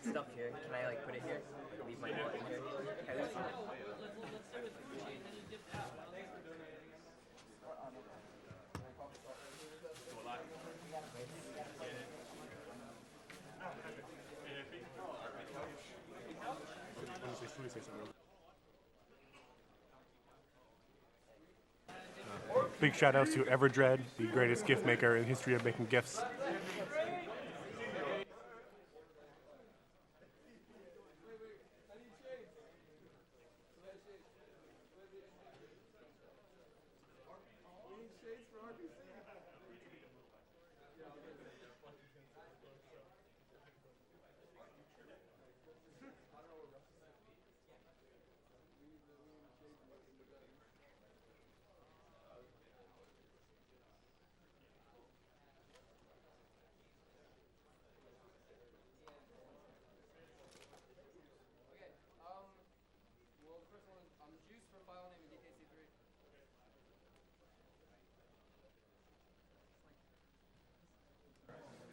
have stuff here. Can I like put it here? Leave my wallet in here. Big shout outs to Everdread, the greatest gift maker in the history of making gifts.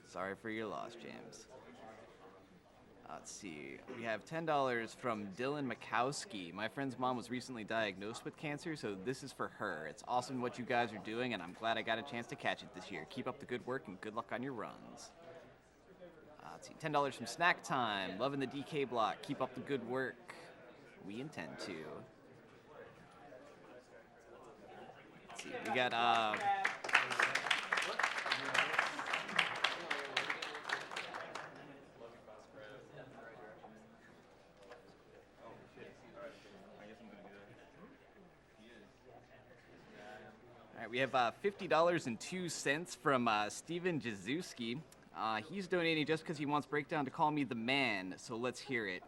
Sorry for your loss, James. Let's see. We have $10 from Dylan Mikowski. My friend's mom was recently diagnosed with cancer, so this is for her. It's awesome what you guys are doing, and I'm glad I got a chance to catch it this year. Keep up the good work, and good luck on your runs. Let's see. $10 from Snack Time. Loving the DK block. Keep up the good work. We intend to. Let's see. We got... We have $50.02 from Steven Jazewski. He's donating just because he wants Breakdown to call me the man, so let's hear it.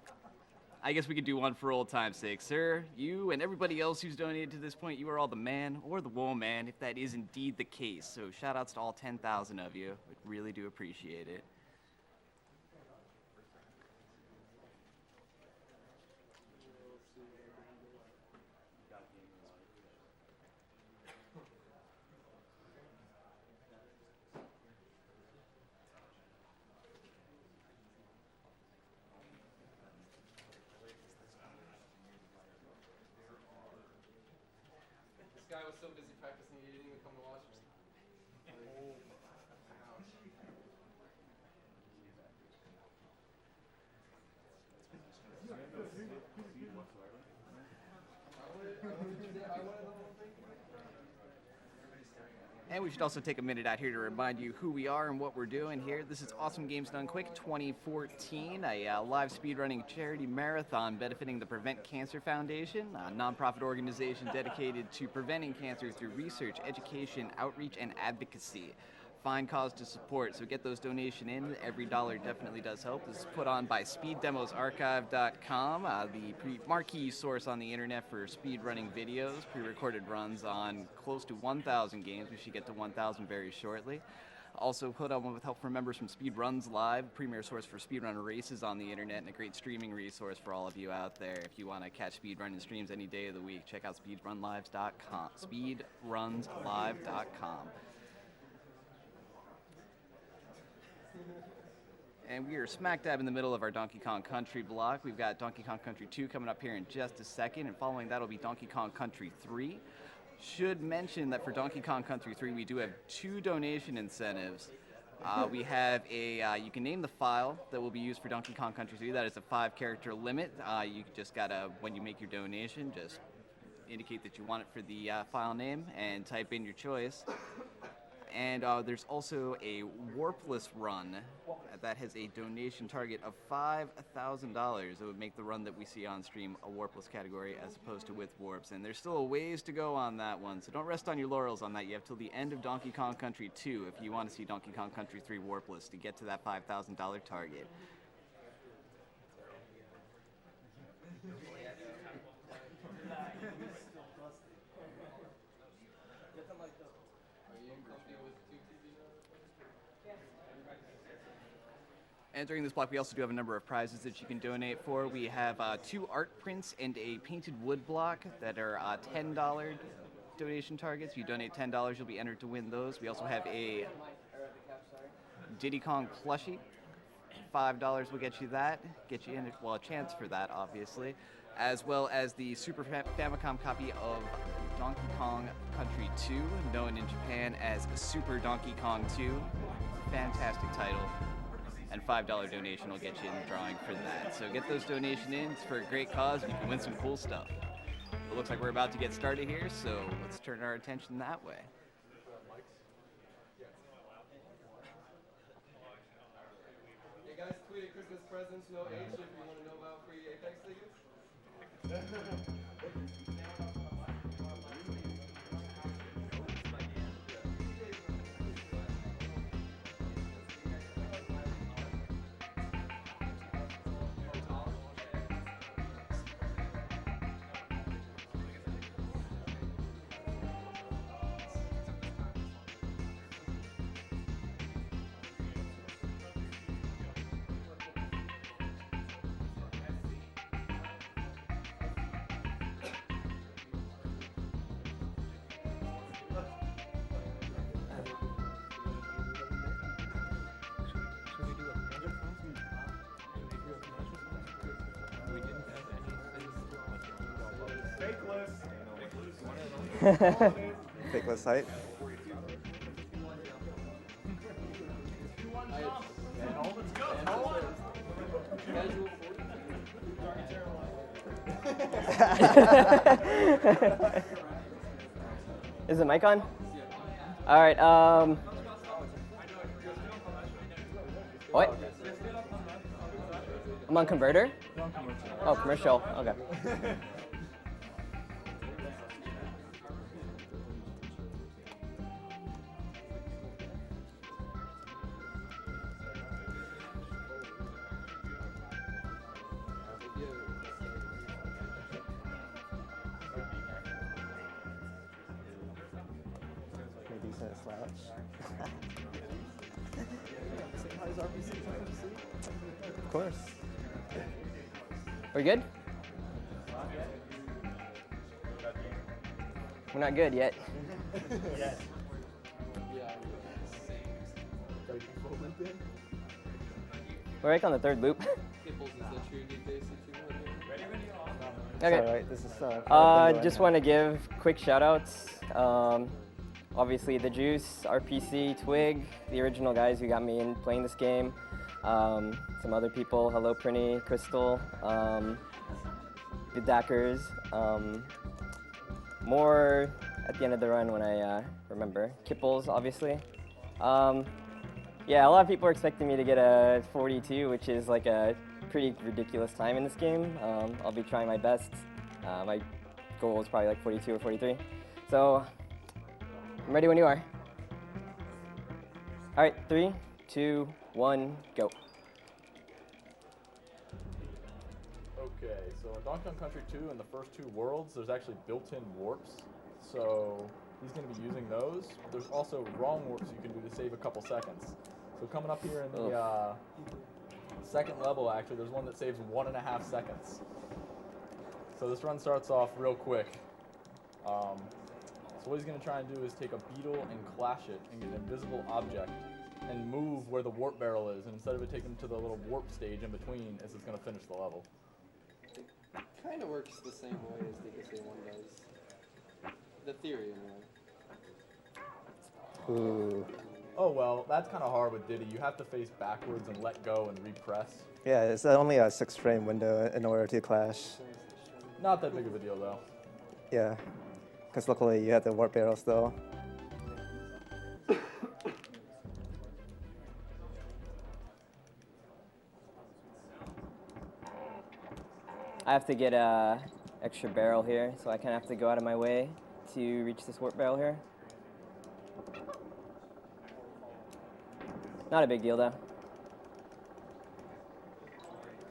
I guess we could do one for old time's sake. Sir, you and everybody else who's donated to this point, you are all the man or the woman, if that is indeed the case. So shout outs to all 10,000 of you. We really do appreciate it. This guy was so busy practicing, he didn't even come to watch me. And we should also take a minute out here to remind you who we are and what we're doing here. This is Awesome Games Done Quick 2014, a live speedrunning charity marathon benefiting the Prevent Cancer Foundation, a nonprofit organization dedicated to preventing cancer through research, education, outreach, and advocacy. Fine cause to support, so get those donations in. Every dollar definitely does help. This is put on by SpeedDemosArchive.com, the marquee source on the internet for speedrunning videos, pre-recorded runs on close to 1,000 games. We should get to 1,000 very shortly. Also put on with help from members from Speedruns Live, premier source for speedrun races on the internet, and a great streaming resource for all of you out there. If you want to catch speedrunning streams any day of the week, check out speedrunlive.com. Speedrunslive.com. And we are smack dab in the middle of our Donkey Kong Country block. We've got Donkey Kong Country 2 coming up here in just a second, and following that will be Donkey Kong Country 3. Should mention that for Donkey Kong Country 3, we do have 2 donation incentives. We have you can name the file that will be used for Donkey Kong Country 3. That is a 5-character limit. You just gotta, when you make your donation, just indicate that you want it for the file name and type in your choice. And there's also a warpless run that has a donation target of $5,000. It would make the run that we see on stream a warpless category as opposed to with warps. And there's still a ways to go on that one, so don't rest on your laurels on that. You have till the end of Donkey Kong Country 2 if you want to see Donkey Kong Country 3 warpless to get to that $5,000 target. And during this block, we also do have a number of prizes that you can donate for. We have 2 art prints and a painted wood block that are $10 donation targets. If you donate $10, you'll be entered to win those. We also have a Diddy Kong plushie $5 will get you that, get you in, well, a chance for that, obviously, as well as the Super Famicom copy of Donkey Kong Country 2, known in Japan as Super Donkey Kong 2. Fantastic title. And $5 donation will get you in the drawing for that. So get those donation in for a great cause, and you can win some cool stuff. It looks like we're about to get started here, so let's turn our attention that way. Hey guys, tweeted Christmas presents, no age, if you want to know about free Apex tickets. Fakeless height. Is the mic on? All right. What? I'm on converter? Oh, commercial. Okay. Decent slouch. Of course. We're good? We're not good yet. We're like on the third loop. Okay. All right, this is Just want to give quick shout outs. Obviously the Juice, RPC, Twig, the original guys who got me in playing this game. Some other people, Hello Prinny, Crystal, the Dackers. More at the end of the run when I remember. Kipples, obviously. Yeah, a lot of people are expecting me to get a 42, which is like a pretty ridiculous time in this game. I'll be trying my best. My goal is probably like 42 or 43. So I'm ready when you are. All right, 3, 2, 1, go. Okay, so in Donkey Kong Country 2, in the first two worlds, there's actually built-in warps. So he's going to be using those. There's also wrong warps you can do to save a couple seconds. So coming up here in the second level, actually, there's one that saves 1.5 seconds. So this run starts off real quick. So what he's going to try and do is take a beetle and clash it and get an invisible object and move where the warp barrel is. And instead of it taking him to the little warp stage in between, it's going to finish the level. It kind of works the same way as DKC 1 does. The theory, anyway. Ooh. Oh, well, that's kind of hard with Diddy. You have to face backwards and let go and repress. Yeah, it's only a 6-frame window in order to clash. Not that big of a deal, though. Yeah, because luckily you have the warp barrel still. I have to get a extra barrel here, so I kind of have to go out of my way to reach this warp barrel here. Not a big deal though.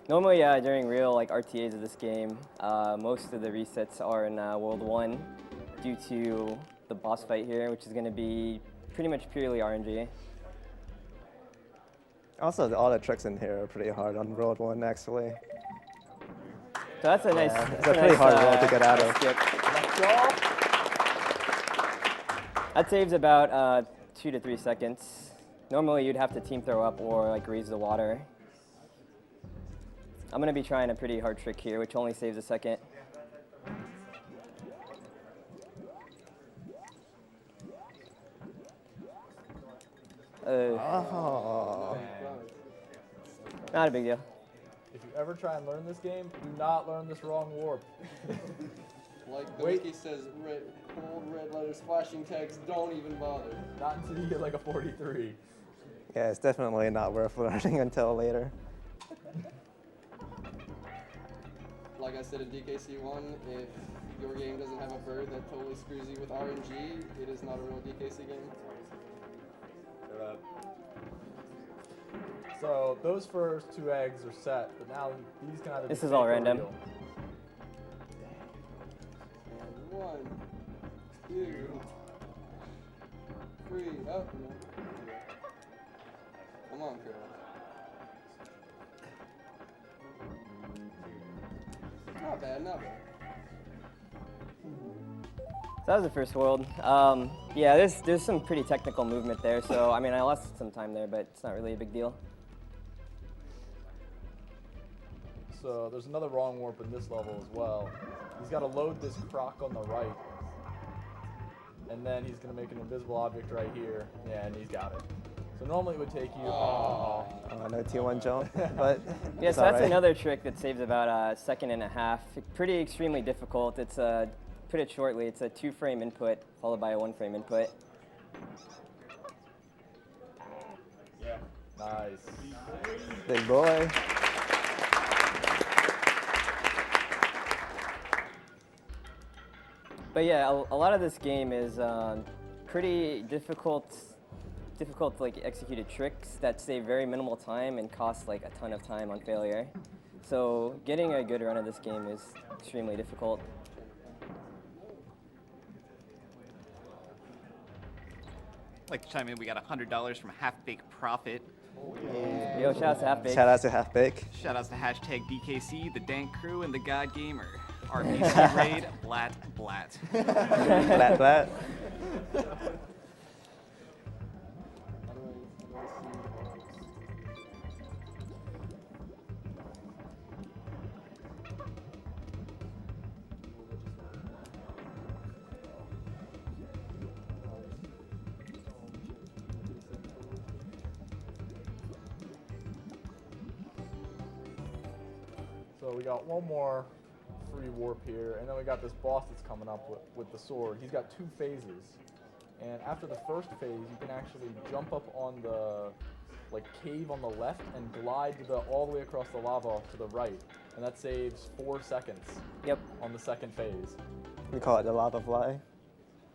Normally during real RTAs of this game, most of the resets are in World 1 due to the boss fight here, which is going to be pretty much purely RNG. Also, all the tricks in here are pretty hard on World 1, actually. So that's a nice. It's a pretty hard roll to get out of. Skip. That saves about 2 to 3 seconds. Normally you'd have to team throw up or raise the water I'm going to be trying a pretty hard trick here, which only saves a second. Oh. Not a big deal. If you ever try and learn this game, do not learn this wrong warp. Like the wiki says, bold red letters, flashing text, don't even bother. Not until you get like a 43. Yeah, it's definitely not worth learning until later. Like I said in DKC1, if your game doesn't have a bird that totally screws you with RNG, it is not a real DKC game. So those first 2 eggs are set, but now these can either This be is all fake or random. real. And 1, 2, 3, oh, no. Come on, girl. Not bad, not bad. So that was the first world. Yeah, there's some pretty technical movement there, so I mean I lost some time there, but it's not really a big deal. So there's another wrong warp in this level as well. He's got to load this croc on the right, and then he's going to make an invisible object right here. Yeah, and he's got it. So normally it would take you. Oh, no T1 jump, but Yeah, it's so that's alright. another trick that saves about a second and a half. Pretty extremely difficult. It's put it shortly, it's a 2-frame input followed by a 1-frame input. Nice. Big boy. But yeah, a lot of this game is pretty difficult like executed tricks that save very minimal time and cost like a ton of time on failure. So getting a good run of this game is extremely difficult. I'd like to chime in, we got $100 from Half Baked Profit. Yo, shout out to Half Baked. Shout out to Half Bake. Shout outs to hashtag DKC, the Dank Crew, and the God Gamer. RPC raid, blat, blat. Flat, flat. So we got one more free warp here, and then we got this boss that's coming up with the sword. He's got 2 phases, and after the first phase, you can actually jump up on the cave on the left and glide all the way across the lava to the right, and that saves 4 seconds. Yep. On the second phase. We call it the lava fly.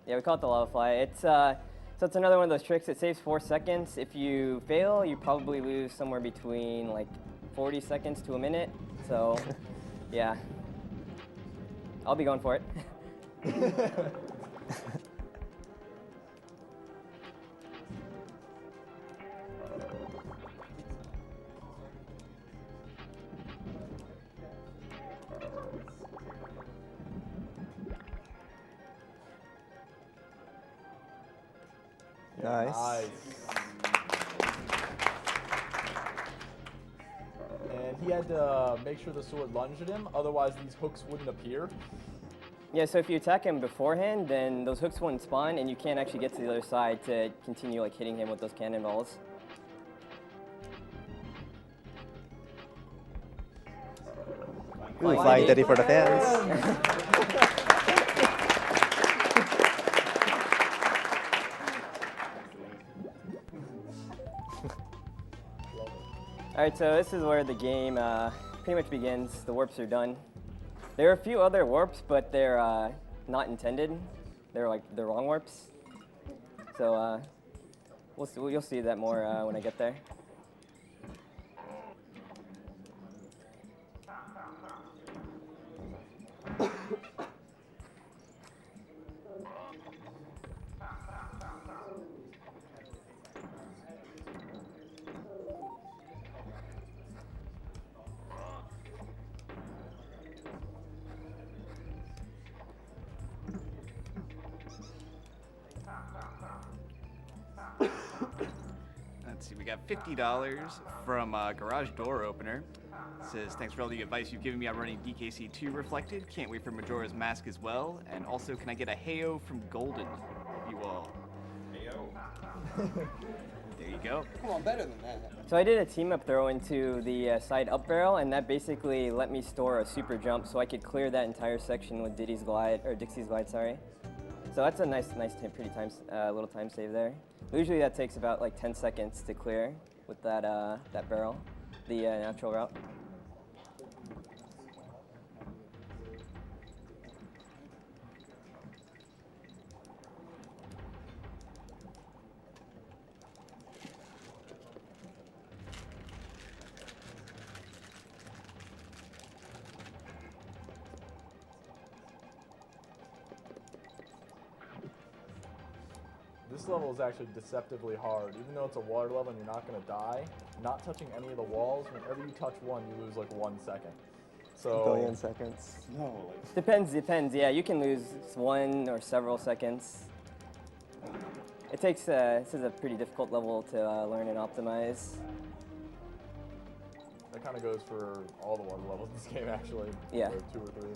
Yeah, we call it the lava fly. So it's another one of those tricks. It saves 4 seconds. If you fail, you probably lose somewhere between like 40 seconds to a minute. So, yeah, I'll be going for it. Nice. And he had to make sure the sword lunged at him, otherwise these hooks wouldn't appear. Yeah, so if you attack him beforehand, then those hooks won't spawn, and you can't actually get to the other side to continue like hitting him with those cannonballs. Ooh, Flying Diddy for the fans. All right, so this is where the game pretty much begins. The warps are done. There are a few other warps, but they're not intended. They're like the wrong warps. So you'll see that more when I get there. Let's see, we got $50 from Garage Door Opener. Says, thanks for all the advice you've given me on running DKC2 Reflected. Can't wait for Majora's Mask as well. And also, can I get a heyo from Golden? You all. There you go. Come on, better than that. So I did a team up throw into the side up barrel, and that basically let me store a super jump, so I could clear that entire section with Dixie's glide. Sorry. So that's a nice, pretty little time save there. Usually that takes about like 10 seconds to clear with that that barrel, the natural route. This level is actually deceptively hard. Even though it's a water level and you're not going to die, not touching any of the walls, whenever you touch one, you lose like 1 second. So, Billion seconds. No. Depends. Yeah, you can lose one or several seconds. It takes. This is a pretty difficult level to learn and optimize. that kind of goes for all the water levels in this game, actually. Yeah. Or 2 or 3.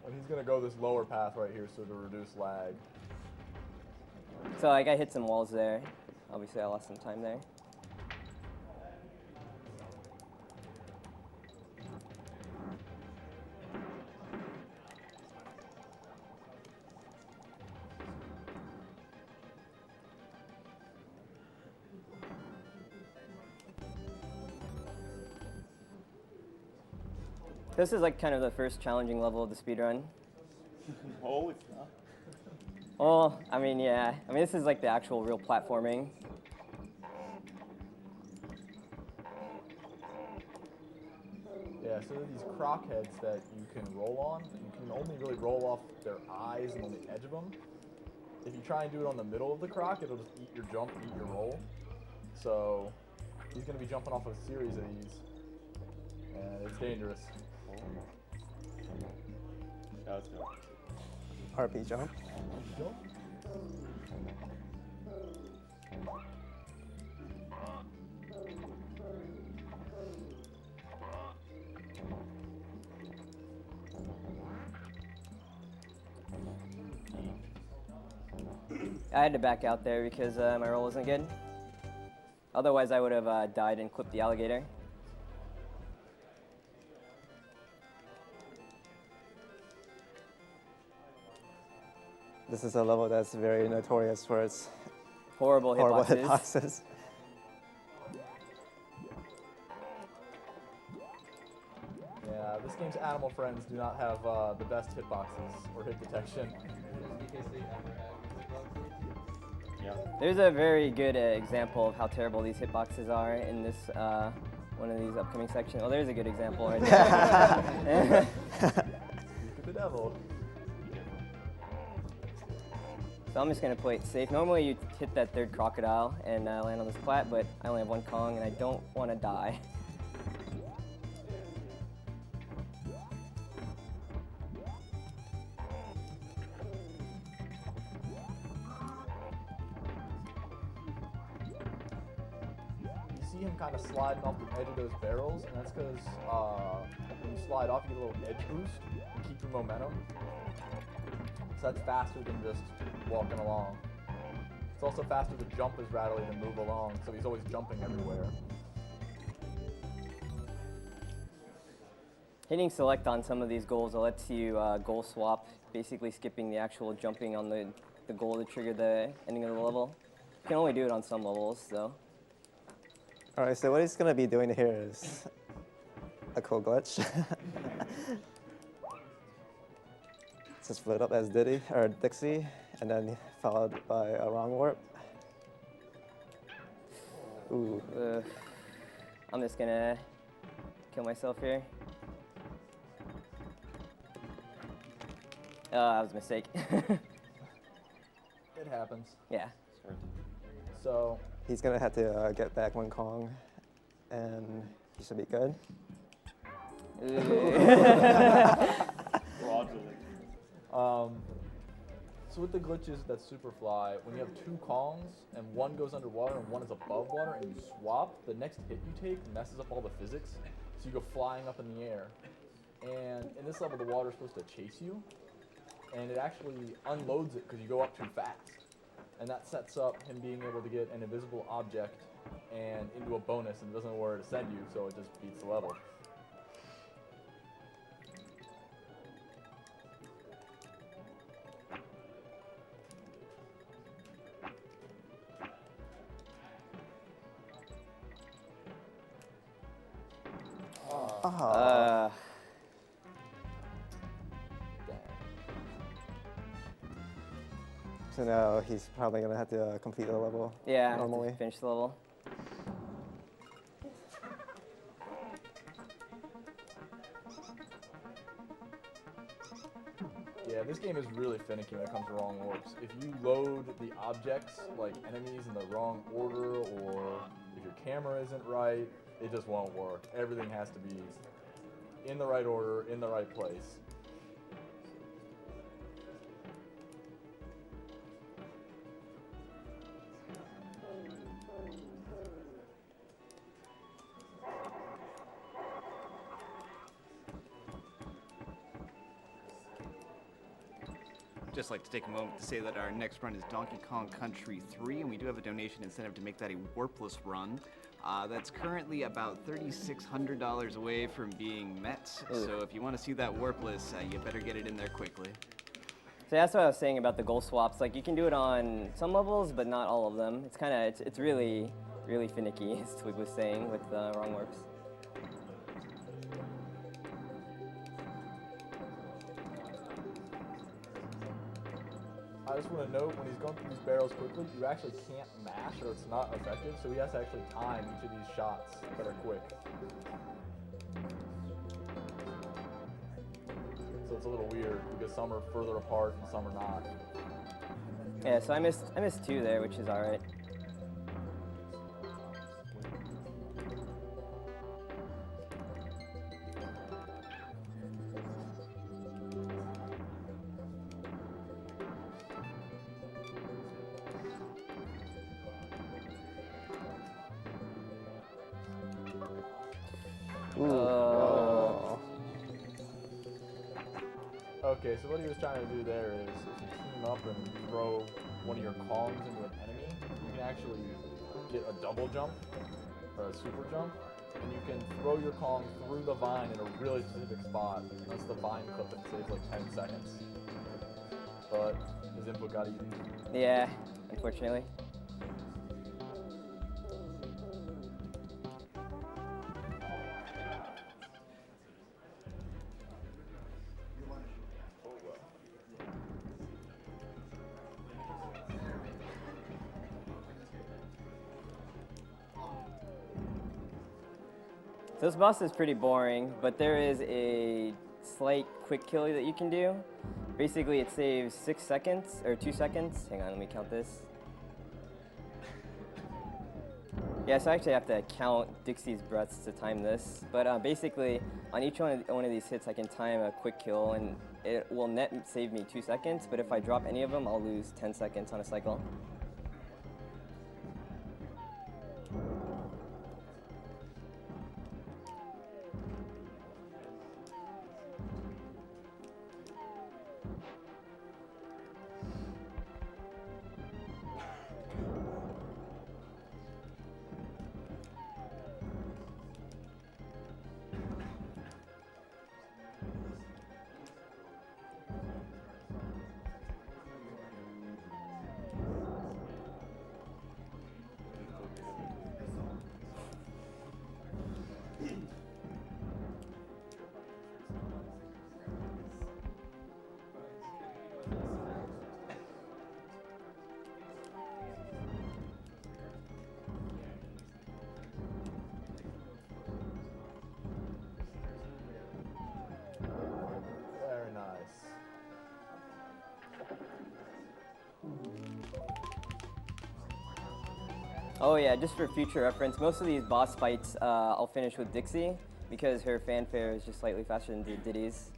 And he's going to go this lower path right here so to reduce lag. So like I hit some walls there. Obviously I lost some time there. This is like kind of the first challenging level of the speedrun. Oh, it's not. Well, I mean, yeah. I mean, this is like the actual real platforming. Yeah, so there are these croc heads that you can roll on. You can only really roll off their eyes and on the edge of them. If you try and do it on the middle of the croc, it'll just eat your jump, eat your roll. So he's going to be jumping off a series of these. And it's dangerous. No, it's not. RP jump. Jump. I had to back out there because my roll wasn't good. Otherwise, I would have died and clipped the alligator. This is a level that's very notorious for its Horrible horrible hitboxes. hitboxes. Yeah, this game's animal friends do not have the best hitboxes or hit detection. Yeah. There's a very good example of how terrible these hitboxes are in this one of these upcoming sections. Oh, there's a good example right there. Speak of the devil. So I'm just gonna play it safe. Normally you hit that third crocodile and land on this plat, but I only have one Kong and I don't want to die. You see him kind of sliding off the edge of those barrels, and that's because when you slide off, you get a little edge boost and keep your momentum. So that's faster than just walking along. It's also faster to jump as Rattly than move along, so he's always jumping everywhere. Hitting select on some of these goals, it lets you goal swap, basically skipping the actual jumping on the goal to trigger the ending of the level. You can only do it on some levels, so. All right, so what he's going to be doing here is a cool glitch. Just float up as Dixie, and then followed by a wrong warp. Ooh. I'm just gonna kill myself here. That was a mistake. It happens. Yeah. So He's going to have to get back one Kong, and he should be good. Fraudulent. So with the glitches that Superfly, when you have two Kongs and one goes underwater and one is above water and you swap, the next hit you take messes up all the physics. So you go flying up in the air. And in this level, the water is supposed to chase you. And it actually unloads it because you go up too fast. And that sets up him being able to get an invisible object and into a bonus and doesn't know where to send you, so it just beats the level. So now he's probably gonna have to complete the level. Yeah, normally. finish the level. Yeah, this game is really finicky when it comes to wrong warps. If you load the objects, like enemies, in the wrong order, or if your camera isn't right, it just won't work. Everything has to be in the right order, in the right place. Just like to take a moment to say that our next run is Donkey Kong Country 3, and we do have a donation incentive to make that a warpless run. That's currently about $3,600 away from being met, so if you want to see that warpless, you better get it in there quickly. So that's what I was saying about the goal swaps. Like, you can do it on some levels, but not all of them. It's kind of, it's really finicky, as Twig was saying, with wrong warps. I just want to note, when he's going through these barrels quickly, you actually can't mash or it's not effective, so he has to actually time each of these shots that are quick. So it's a little weird, because some are further apart and some are not. Yeah, so I missed 2 there, which is alright. Okay, so what he was trying to do there is, if you team up and throw one of your Kongs into an enemy, you can actually get a double jump, or a super jump, and you can throw your Kong through the vine in a really specific spot. That's the vine clip that saves like 10 seconds. But his input got eaten. Yeah, unfortunately. So this boss is pretty boring, but there is a slight quick kill that you can do. Basically, it saves 6 seconds, or 2 seconds. Hang on, let me count this. Yeah, so I actually have to count Dixie's breaths to time this. But basically, on each one of these hits, I can time a quick kill, and it will net save me 2 seconds, but if I drop any of them, I'll lose 10 seconds on a cycle. Very nice. Oh yeah, just for future reference, most of these boss fights I'll finish with Dixie because her fanfare is just slightly faster than Diddy's.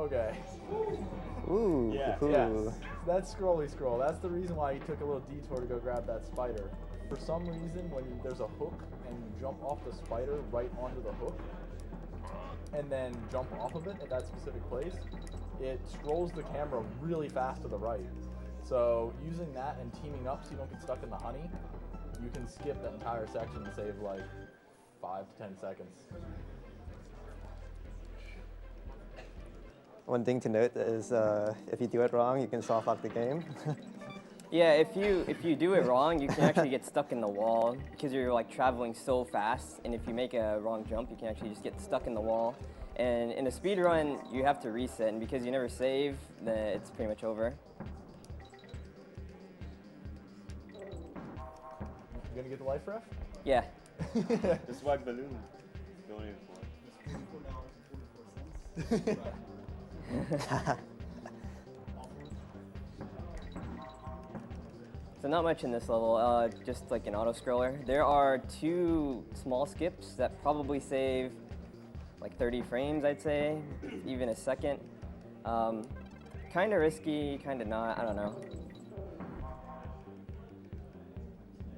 Okay. Ooh. Yeah. Ooh. Yes. That's scrolly scroll. That's the reason why he took a little detour to go grab that spider. For some reason, when there's a hook and you jump off the spider right onto the hook, and then jump off of it at that specific place, it scrolls the camera really fast to the right. So using that and teaming up so you don't get stuck in the honey, you can skip that entire section and save like 5 to 10 seconds. One thing to note is if you do it wrong, you can soft lock the game. Yeah, if you do it wrong, you can actually get stuck in the wall because you're like traveling so fast. And if you make a wrong jump, you can actually just get stuck in the wall. And in a speed run, you have to reset, and because you never save, then it's pretty much over. You gonna get the life ref? Yeah. The swag balloon. Going in for it. So not much in this level, just like an auto scroller. There are 2 small skips that probably save like 30 frames, I'd say, even a second. Kind of risky, kind of not, I don't know.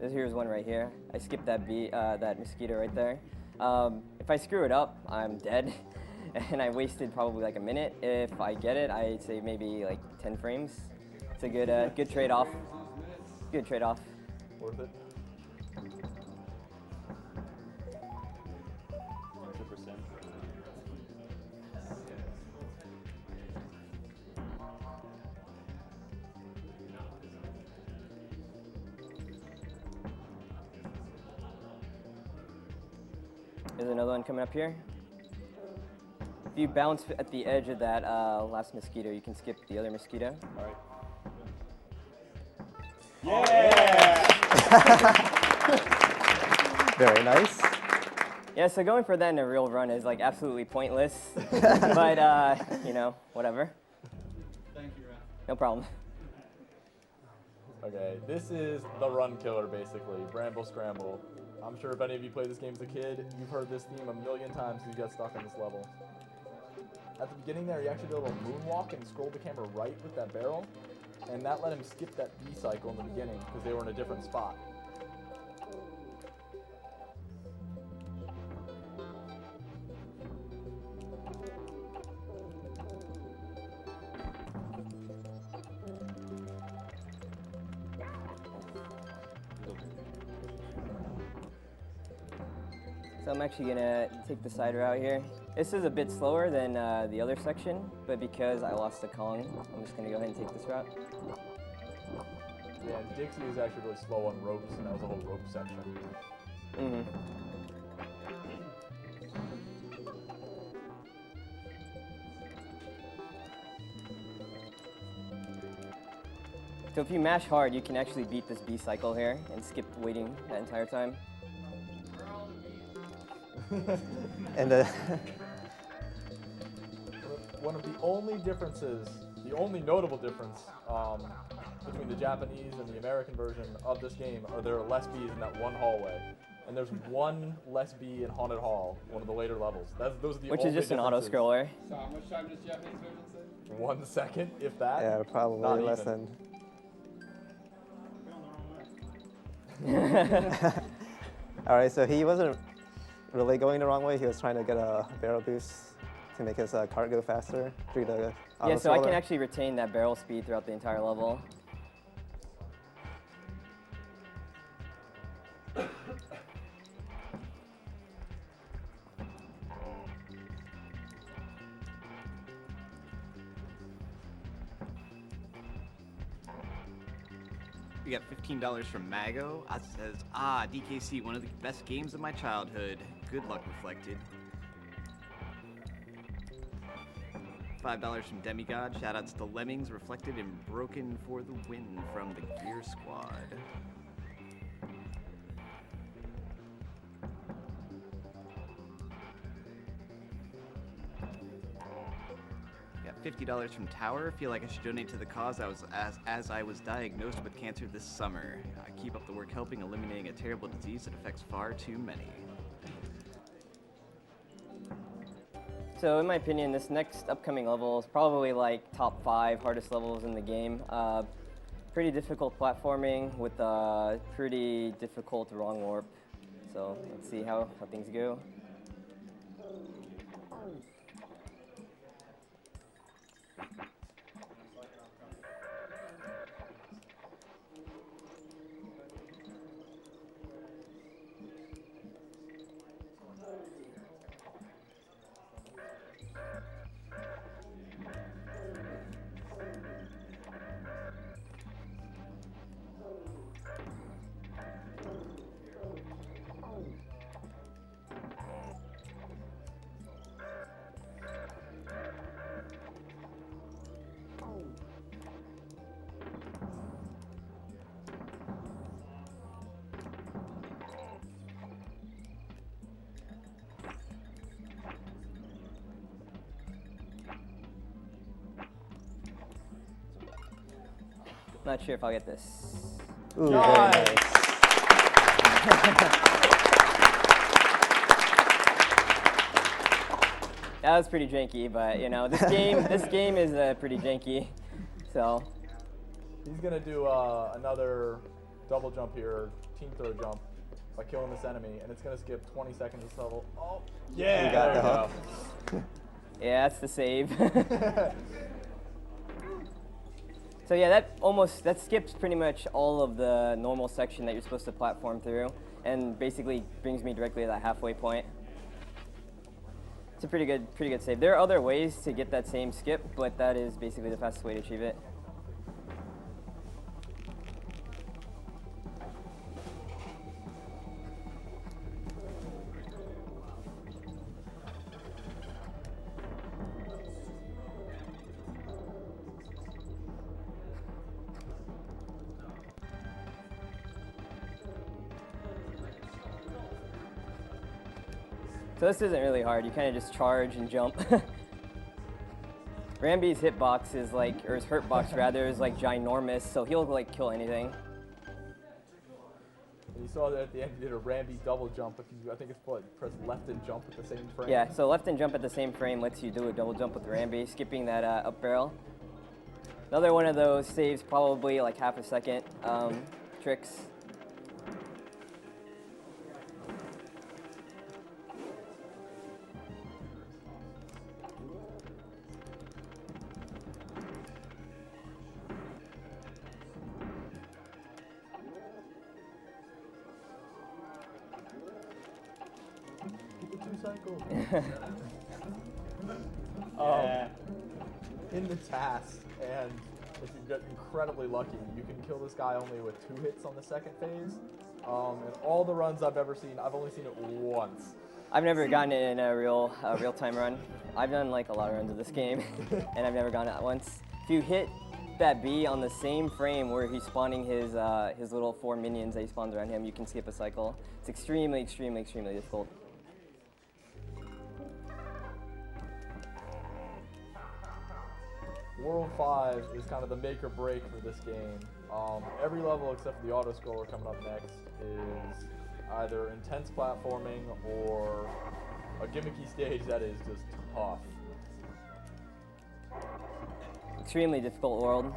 Here's one right here. I skipped that that mosquito right there. If I screw it up, I'm dead, and I wasted probably like a minute. If I get it, I'd say maybe like 10 frames. It's a good trade-off. Good trade-off. Worth it. 100%. There's another one coming up here. If you bounce at the edge of that last mosquito, you can skip the other mosquito. All right. Very nice. Yeah, so going for that in a real run is like absolutely pointless, but you know, whatever. Thank you, Raf. No problem. Okay, this is the run killer basically, Bramble Scramble. I'm sure if any of you played this game as a kid, you've heard this theme a million times because you got stuck on this level. At the beginning there, he actually did a little moonwalk and scrolled the camera right with that barrel, and that let him skip that B cycle in the beginning because they were in a different spot. So I'm actually gonna take the side route here. This is a bit slower than the other section, but because I lost the Kong, I'm just gonna go ahead and take this route. Yeah, and Dixie is actually really slow on ropes, and that was a whole rope section. Mm-hmm. So if you mash hard, you can actually beat this B cycle here and skip waiting that entire time. And One of the only differences, the only notable difference between the Japanese and the American version of this game are there are less bees in that one hallway. And there's one less bee in Haunted Hall, one of the later levels. Those are the Which only is just an auto differences. scroller. So how much time does Japanese version say? 1 second, if that. yeah, probably Not less even. than. All right, so he wasn't really going the wrong way. He was trying to get a barrel boost to make his cart go faster through the auto Yeah, so I can scroller. actually retain that barrel speed throughout the entire level. We got $15 from Mago. It says, DKC, one of the best games of my childhood. Good luck, Reflected. $5 from Demigod. Shoutouts to Lemmings, Reflected, and Broken for the win from the Gear Squad. Got $50 from Tower. Feel like I should donate to the cause as I was diagnosed with cancer this summer. Keep up the work helping eliminating a terrible disease that affects far too many. So in my opinion, this next upcoming level is probably like top 5 hardest levels in the game. Pretty difficult platforming with a pretty difficult wrong warp. So let's see how things go. Not sure if I'll get this. Ooh, Nice. very nice. That was pretty janky, but you know, this game is pretty janky. So He's gonna do another double jump here, team throw jump, by killing this enemy, and it's gonna skip 20 seconds this level. Oh, yeah! You got there the we hook. go. yeah, that's the save. So yeah, that skips pretty much all of the normal section that you're supposed to platform through, and basically brings me directly to that halfway point. It's a pretty good save. There are other ways to get that same skip, but that is basically the fastest way to achieve it. So this isn't really hard. You kind of just charge and jump. Ramby's hitbox is like, or his hurtbox rather, is like ginormous, so he'll like kill anything. And you saw that at the end, he did a Ramby double jump. If you, I think it's what, press left and jump at the same frame. Yeah, so left and jump at the same frame lets you do a double jump with Ramby, skipping that up barrel. Another one of those saves probably like half a second tricks. Cycle. Yeah. In the task, and if you get incredibly lucky, you can kill this guy only with 2 hits on the second phase. And all the runs I've ever seen, I've only seen it once. I've never gotten it in a real-time run. I've done like a lot of runs of this game, and I've never gotten it once. If you hit that B on the same frame where he's spawning his little 4 minions that he spawns around him, you can skip a cycle. It's extremely, extremely, extremely difficult. World 5 is kind of the make or break for this game. Every level except for the auto scroller coming up next is either intense platforming or a gimmicky stage that is just tough. Extremely difficult world.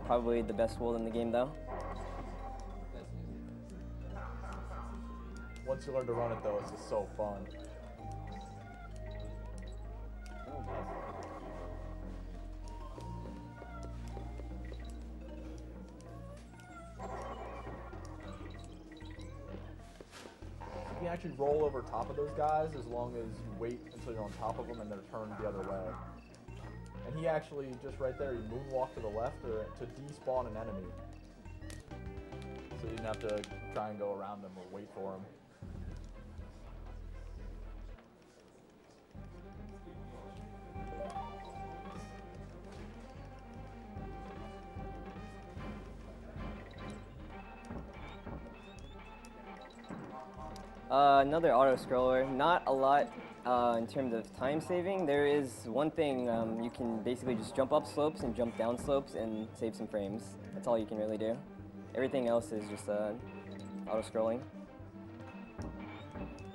Probably the best world in the game though. Once you learn to run it though, it's just so fun. You can actually roll over top of those guys as long as you wait until you're on top of them and they're turned the other way. And he actually, just right there, he moonwalked to the left to despawn an enemy. So you didn't have to try and go around them or wait for him. Another auto-scroller. Not a lot in terms of time saving. There is one thing, you can basically just jump up slopes and jump down slopes and save some frames. That's all you can really do. Everything else is just auto-scrolling.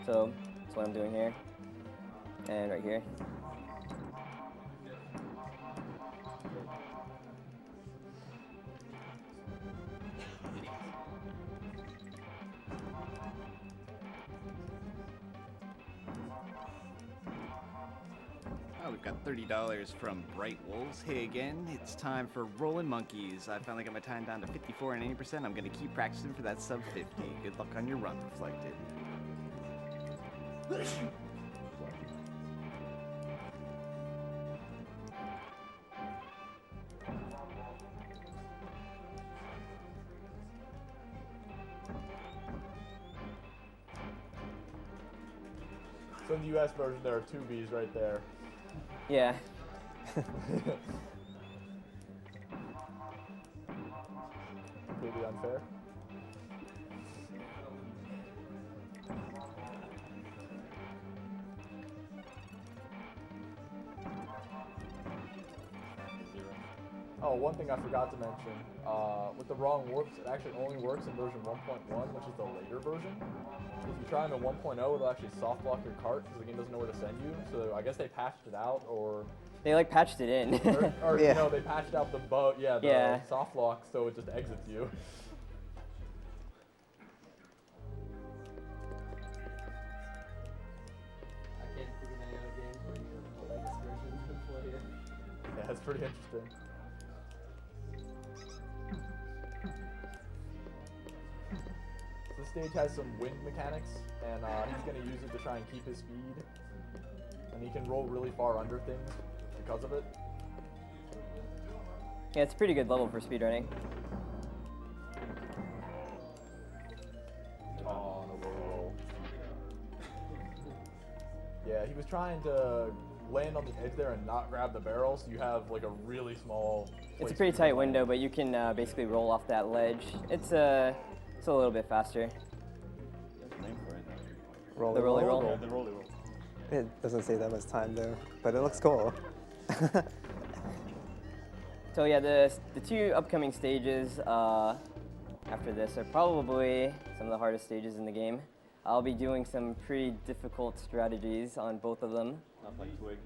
So that's what I'm doing here and right here. got $30 from Bright Wolves. Hey again, it's time for Rolling Monkeys. I finally got my time down to 54 and 80%. I'm going to keep practicing for that sub 50. Good luck on your run, Reflected. So in the US version, there are 2 Bs right there. Yeah. Completely unfair. Oh, one thing I forgot to mention, with the wrong warps, it actually only works in version 1.1, which is the later version. If you try them in 1.0, it'll actually soft lock your cart because the game doesn't know where to send you. So I guess they patched it out, or They like patched it in. or Yeah. you know, they patched out the soft lock so it just exits you. I can't think of any other games where you have the latest version to play it. Yeah, it's pretty interesting. This stage has some wind mechanics, and he's going to use it to try and keep his speed. And he can roll really far under things because of it. Yeah, it's a pretty good level for speedrunning. Oh, no roll. Yeah, he was trying to land on the edge there and not grab the barrel, so you have like a really small It's place a pretty to tight land. window, but you can basically roll off that ledge. It's a little bit faster. There's a name for it. Roll, The rolly roll. Yeah, the rolly roll. It doesn't say that much time though, but it looks cool. So yeah, the 2 upcoming stages after this are probably some of the hardest stages in the game. I'll be doing some pretty difficult strategies on both of them. Not like Twig.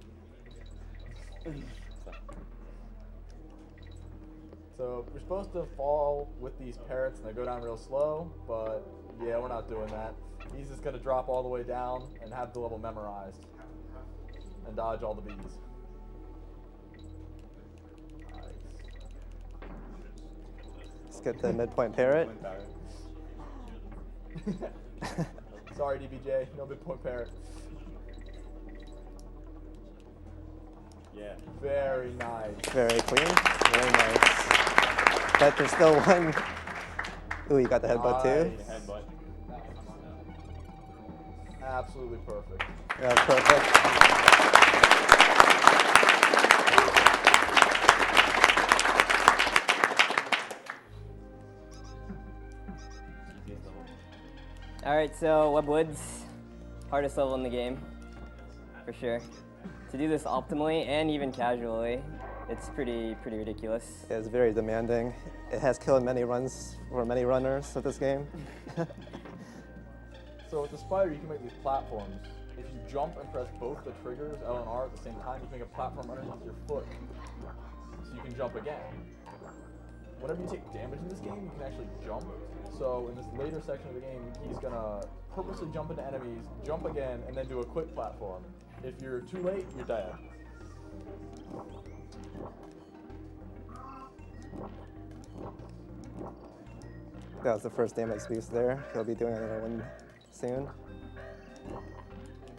So you're supposed to fall with these parrots and they go down real slow, but yeah, we're not doing that. He's just gonna drop all the way down and have the level memorized and dodge all the bees. Let's get the midpoint parrot. Point barrier. Sorry, DBJ, no midpoint parrot. Yeah. Very nice. Very clean. Very nice. But there's still one. Ooh, you got the headbutt too? Nice. Headbutt. Absolutely perfect. Yeah, perfect. All right, so Webwoods, hardest level in the game, for sure. To do this optimally and even casually, it's pretty ridiculous. It's very demanding. It has killed many runs for many runners of this game. So with the spider, you can make these platforms. If you jump and press both the triggers, L and R, at the same time, you can make a platform underneath your foot. So you can jump again. Whenever you take damage in this game, you can actually jump. So in this later section of the game, he's gonna purposely jump into enemies, jump again, and then do a quick platform. If you're too late, you're dead. That was the first damage boost there. He'll be doing another one soon. And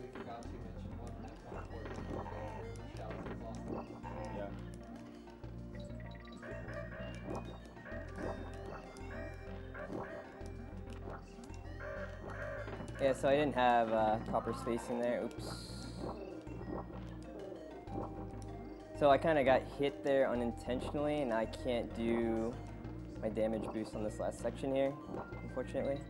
we forgot to mention one that's more important. Shout out to Boston. Yeah. Yeah, so I didn't have proper spacing there. Oops. So I kind of got hit there unintentionally, and I can't do my damage boost on this last section here, unfortunately.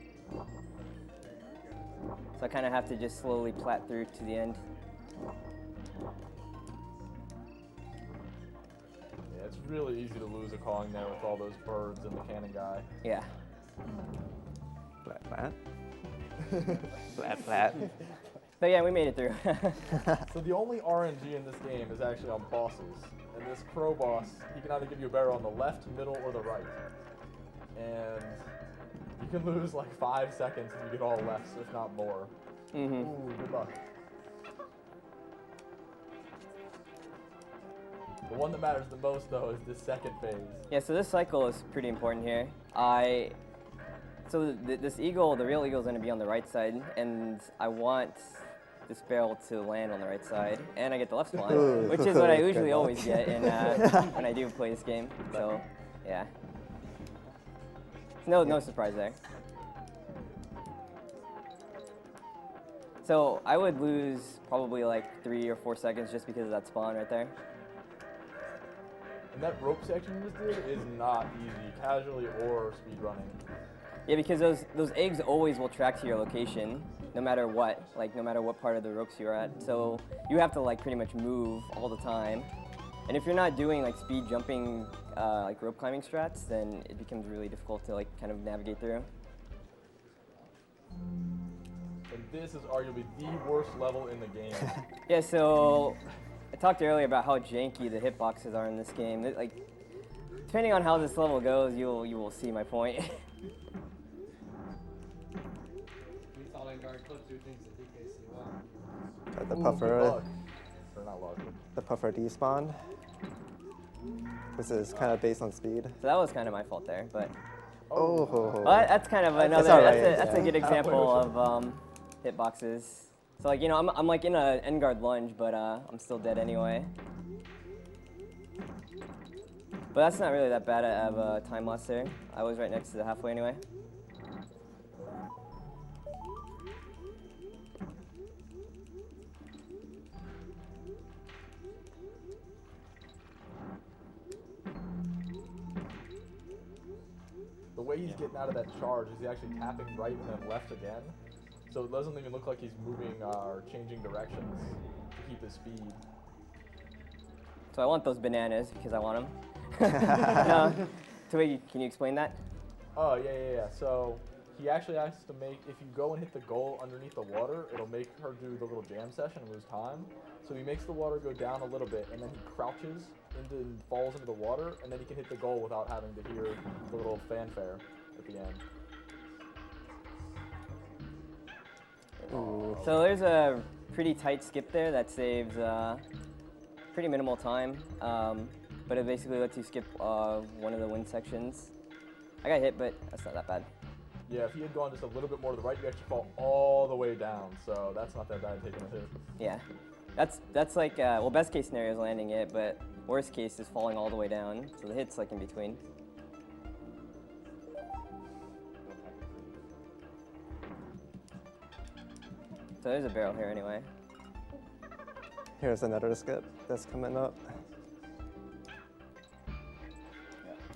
So I kind of have to just slowly plat through to the end. Yeah, it's really easy to lose a Kong there with all those birds and the cannon guy. Yeah. Flat, flat. Flat, flat. But yeah, we made it through. So the only RNG in this game is actually on bosses. And this crow boss, he can either give you a barrel on the left, middle, or the right. And you can lose like 5 seconds if you get all lefts, if not more. Mm-hmm. Ooh, good luck. one that matters the most, though, is the second phase. Yeah, so this cycle is pretty important here. This eagle, the real eagle, is going to be on the right side, and I want this barrel to land on the right side, and I get the left spawn, Ooh, which is what I good usually luck. always get when I do play this game. So, yeah. No surprise there. So I would lose probably like 3 or 4 seconds just because of that spawn right there. And that rope section you just did is not easy, casually or speed running. Yeah, because those eggs always will track to your location, no matter what, like no matter what part of the ropes you're at. So you have to like pretty much move all the time. And if you're not doing like speed jumping, like rope climbing strats, then it becomes really difficult to like kind of navigate through. And this is arguably the worst level in the game. Yeah, so I talked earlier about how janky the hitboxes are in this game. Like, depending on how this level goes, you will see my point. We thought Engar could do things that DKC well. Got the Ooh, puffer. good luck. Or not luck. The puffer despawn. This is kind of based on speed. So that was kind of my fault there, but Oh. well, that's kind of another. all right, That's a yeah. good example of hitboxes. So like I'm like in a end guard lunge, but I'm still dead anyway. But that's not really that bad of a time loss there. I was right next to the halfway anyway. The way he's getting out of that charge is he actually tapping right and then left again. So it doesn't even look like he's moving or changing directions to keep his speed. So I want those bananas because I want them. Twig, can you explain that? Oh, yeah. So he actually has to make, if you go and hit the goal underneath the water, it'll make her do the little jam session and lose time. So he makes the water go down a little bit, and then he crouches into and falls into the water, and then he can hit the goal without having to hear the little fanfare at the end. Ooh. So there's a pretty tight skip there that saves pretty minimal time, but it basically lets you skip one of the wind sections. I got hit, but that's not that bad. Yeah, if he had gone just a little bit more to the right, you actually fall all the way down, so that's not that bad taking a hit. Yeah, that's like well, best case scenario is landing it, but worst case is falling all the way down. So the hit's like in between. So there's a barrel here anyway. Here's another skip that's coming up.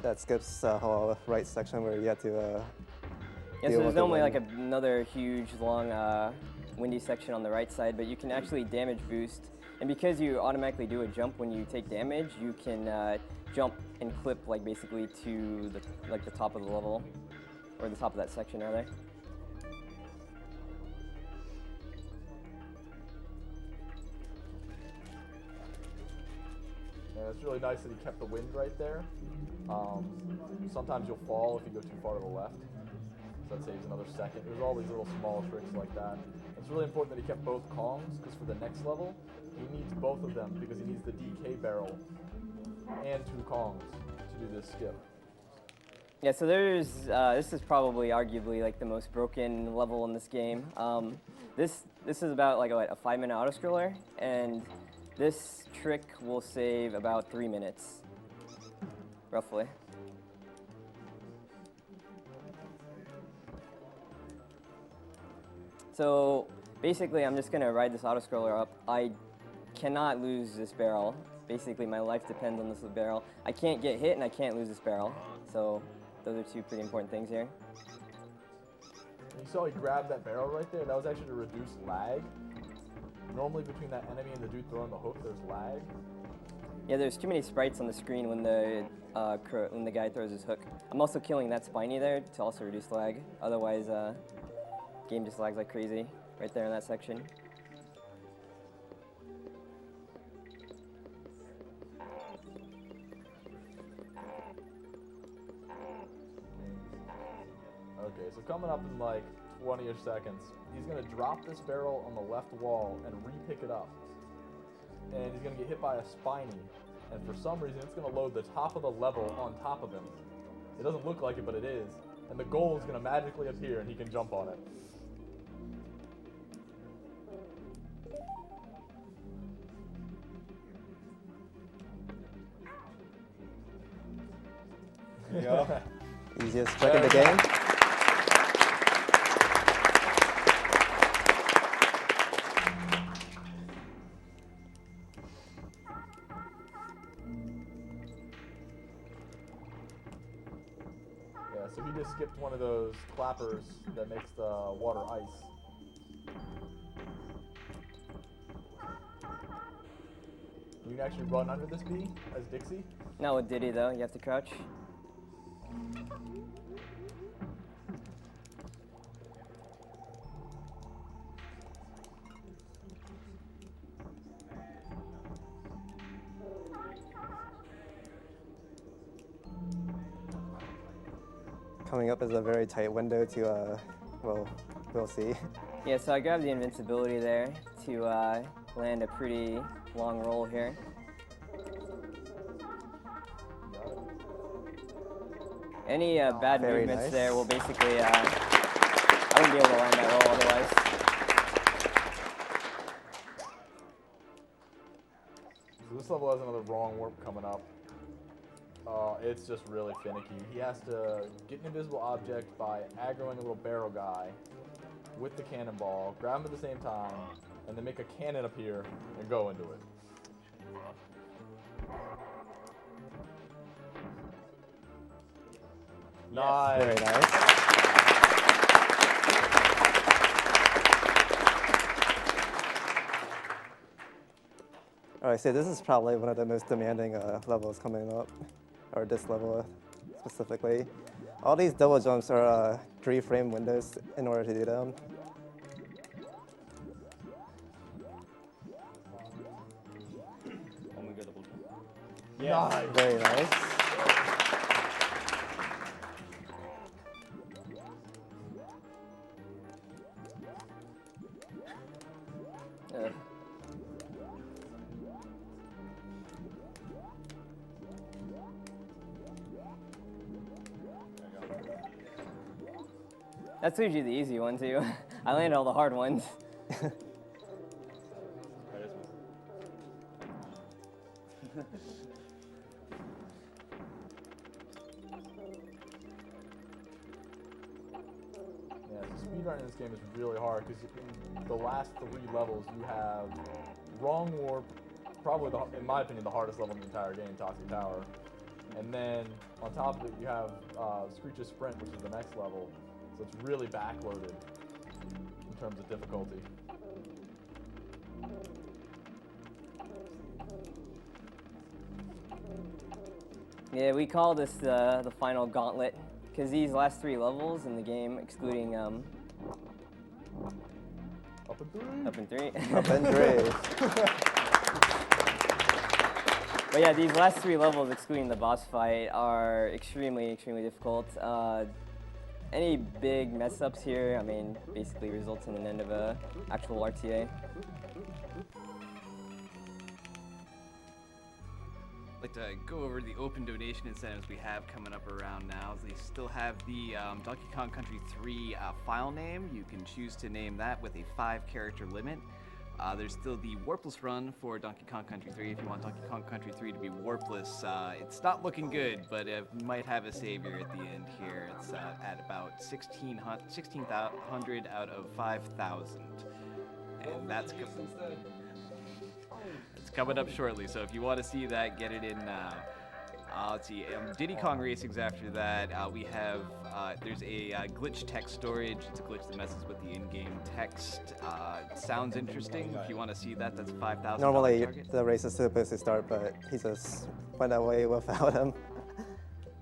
That skips the whole right section where you have to Yeah, deal so there's with the normally like wind. another huge, long, windy section on the right side, but you can actually damage boost. And because you automatically do a jump when you take damage, you can jump and clip like basically to the top of the level, or the top of that section rather. And it's really nice that he kept the wind right there. Sometimes you'll fall if you go too far to the left. So that saves another second. There's all these little small tricks like that. It's really important that he kept both Kongs, because for the next level, he needs both of them because he needs the DK barrel and 2 Kongs to do this skip. Yeah, so there's this is probably arguably like the most broken level in this game. This is about like a 5-minute autoscroller, and this trick will save about 3 minutes, roughly. So basically, I'm just gonna ride this autoscroller up. I cannot lose this barrel. Basically, my life depends on this barrel. I can't get hit, and I can't lose this barrel. So those are 2 pretty important things here. And you saw he grabbed that barrel right there. That was actually to reduce lag. Normally between that enemy and the dude throwing the hook, there's lag. Yeah, there's too many sprites on the screen when the guy throws his hook. I'm also killing that spiny there to also reduce lag. Otherwise, game just lags like crazy right there in that section. Okay, so coming up in like 20-ish seconds, he's going to drop this barrel on the left wall and re-pick it up. And he's going to get hit by a spiny. and for some reason it's going to load the top of the level on top of him. It doesn't look like it, but it is. And the goal is going to magically appear and he can jump on it. There you go. Easiest trick in the game. Yeah, so he just skipped one of those clappers that makes the water ice. You can actually run under this bee as Dixie. Not with Diddy though, you have to crouch. Coming up is a very tight window to, well, we'll see. Yeah, so I grabbed the invincibility there to land a pretty long roll here. Any bad Very movements nice. there will basically, I wouldn't be able to land that roll otherwise. So this level has another wrong warp coming up. It's just really finicky. He has to get an invisible object by aggroing a little barrel guy with the cannonball, grab him at the same time, and then make a cannon appear and go into it. Nice. Very nice. Alright, so this is probably one of the most demanding levels coming up, or this level specifically. All these double jumps are 3-frame windows in order to do them. Omega double jump. Nice. Very nice. That's usually the easy one too. I land all the hard ones. Yeah, so speedrunning in this game is really hard because in the last 3 levels you have wrong warp, probably in my opinion the hardest level in the entire game, Toxic Tower, and then on top of it you have Screech's Sprint, which is the next level, so it's really backloaded in terms of difficulty. Yeah, we call this the final gauntlet because these last 3 levels in the game, excluding Up in 3. up in 3. Up and 3. But yeah, these last 3 levels, excluding the boss fight, are extremely, extremely difficult. Any big mess ups here, I mean, basically results in an end of a actual RTA. I'd like to go over the open donation incentives we have coming up around now. They still have the Donkey Kong Country 3 file name. You can choose to name that with a 5-character limit. There's still the warpless run for Donkey Kong Country 3. If you want Donkey Kong Country 3 to be warpless, it's not looking good, but it might have a savior at the end here. It's at about 1,600 out of 5,000. And that's it's coming up shortly, so if you want to see that, get it in now. Let's see, Diddy Kong Racing's after that. We have, there's a glitch text storage. It's a glitch that messes with the in-game text. Sounds interesting. If you want to see that, that's $5,000 Normally target. the race is supposed to start, but he just went away without him.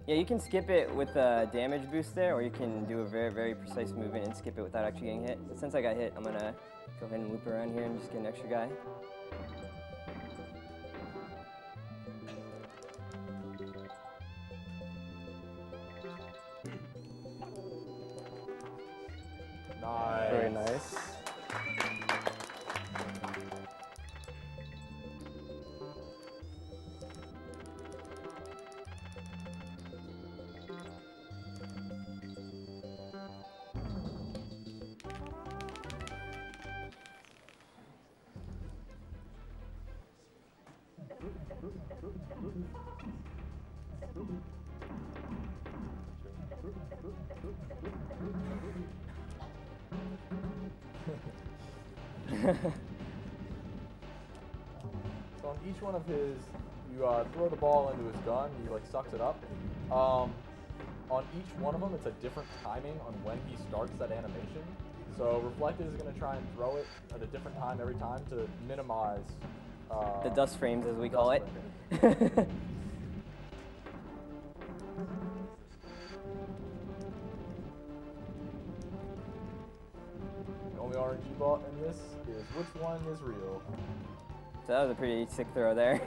Yeah, you can skip it with a damage boost there, or you can do a very, very precise movement and skip it without actually getting hit. But since I got hit, I'm gonna go ahead and loop around here and just get an extra guy. Nice. Very nice. So on each one of his, you throw the ball into his gun, he like sucks it up. On each one of them, it's a different timing on when he starts that animation. So Reflected is going to try and throw it at a different time every time to minimize The dust frames, as we call it. The only RNG bot in this is which one is real. So that was a pretty sick throw there.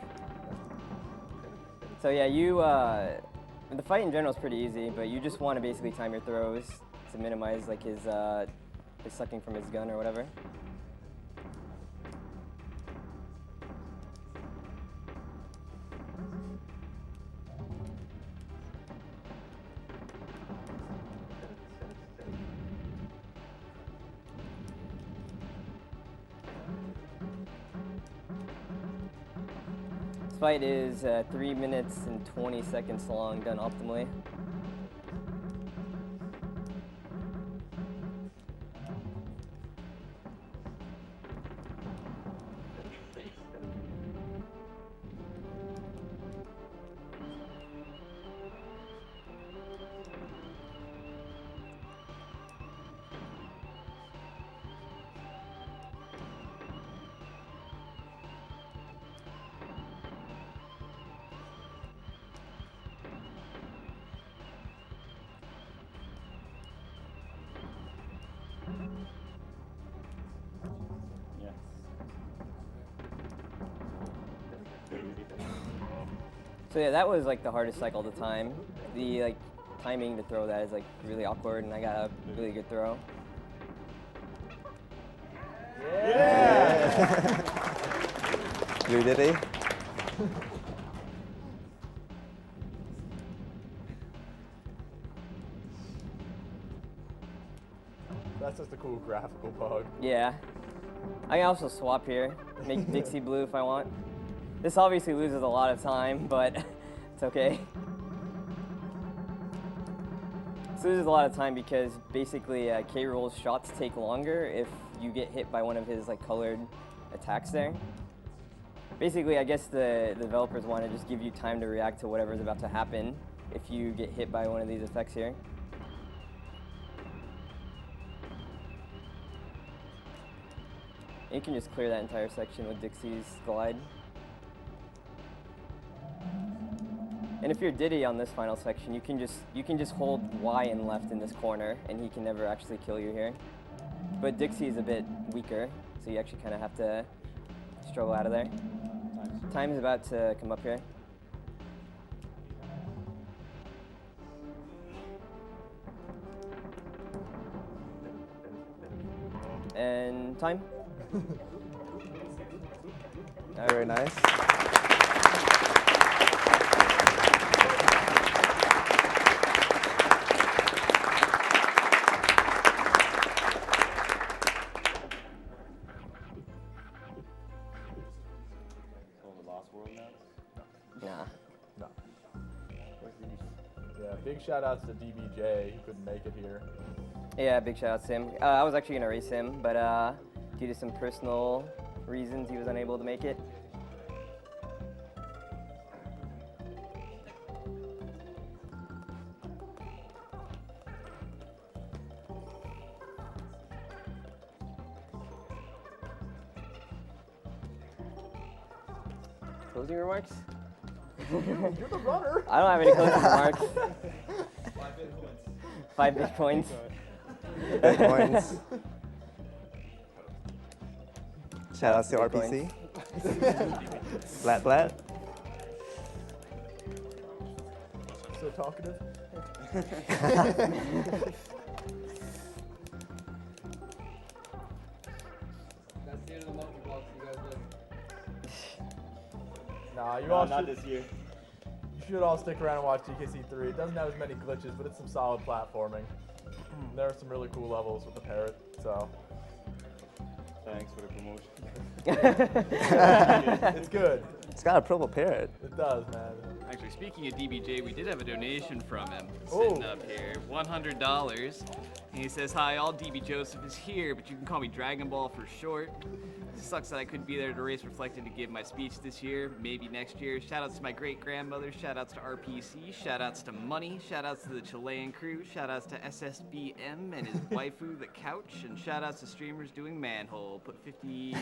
So yeah, the fight in general is pretty easy, but you just want to basically time your throws to minimize like his sucking from his gun or whatever. This fight is 3 minutes and 20 seconds long, done optimally. So yeah, that was like the hardest cycle of the time. The like timing to throw that is like really awkward, and I got a really good throw. Yeah! Blue Diddy. That's just a cool graphical bug. Yeah. I can also swap here, make Dixie blue if I want. This obviously loses a lot of time, but it's okay. This loses a lot of time because basically K-Rool's shots take longer if you get hit by one of his like colored attacks there. Basically, I guess the developers want to just give you time to react to whatever's about to happen if you get hit by one of these effects here. You can just clear that entire section with Dixie's glide. And if you're Diddy on this final section, you can just hold Y and left in this corner, and he can never actually kill you here. But Dixie is a bit weaker, so you actually kind of have to struggle out of there. Time is about to come up here. And time. Very nice. Nah. No. Yeah, big shout outs to DBJ, who couldn't make it here. Yeah, big shout out to him. I was actually gonna race him, but due to some personal reasons, he was unable to make it. Closing remarks? You're the runner! I don't have any closing remarks. 5 Bitcoins. Bitcoins. Shout out to Bitcoins. RPC. Flat flat. So talkative. That's the end of the monkey blocks you guys did. Nah, you No, all not should, this year. you should all stick around and watch DKC3. It doesn't have as many glitches, but it's some solid platforming. There are some really cool levels with the parrot, so Thanks for the promotion. it's good. It's got a purple parrot. It does, man. Actually, speaking of DBJ, we did have a donation from him Oh. sitting up here, $100. And he says, "Hi, all DB Joseph is here, but you can call me Dragon Ball for short. It sucks that I couldn't be there to race Reflected to give my speech this year, maybe next year. Shoutouts to my great-grandmother, shoutouts to RPC, shoutouts to Money, shoutouts to the Chilean crew, shoutouts to SSBM and his waifu, The Couch, and shoutouts to streamers doing Manhole. Put 50...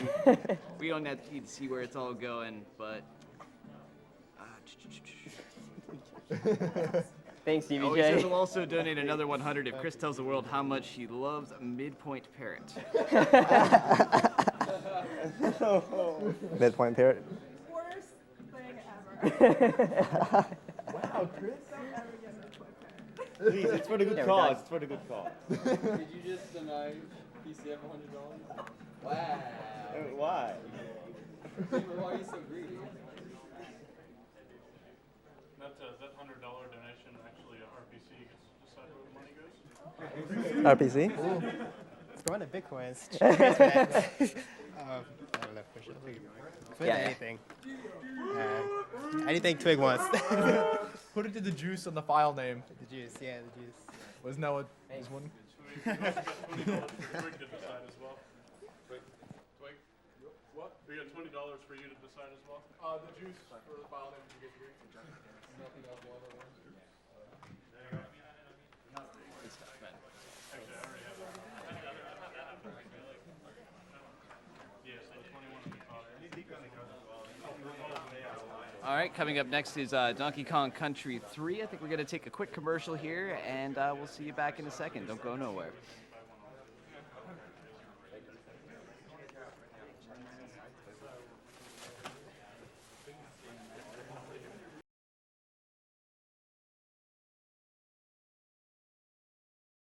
We don't have to see where it's all going, but... Thanks, DBJ. Oh, he says he'll also donate another 100 if Chris tells the world how much he loves a midpoint parrot. Midpoint parrot. Worst thing ever. Wow, Chris. Don't ever get midpoint parrot. Please, it's for the good Yeah, we're cause. done. It's for the good cause. Did you just deny PCF $100? Wow. Why? Why are you so greedy? That $100 donation actually RPC gets to decide where the money goes. RPC. It's going to Bitcoins. Cheers for that. I don't know for sure. For Yeah. anything. Anything Twig wants. Put it to the juice on the file name. The juice, yeah, the juice. Wasn't that what this one? We also got $20 for Twig to decide as well. Twig? What? We got $20 for you to decide as well. The juice for the file name. You get green. Nothing else will ever win. Actually, I already have that. Yeah, so the 21 will be caught. All right, coming up next is Donkey Kong Country 3. I think we're going to take a quick commercial here, and we'll see you back in a second. Don't go nowhere.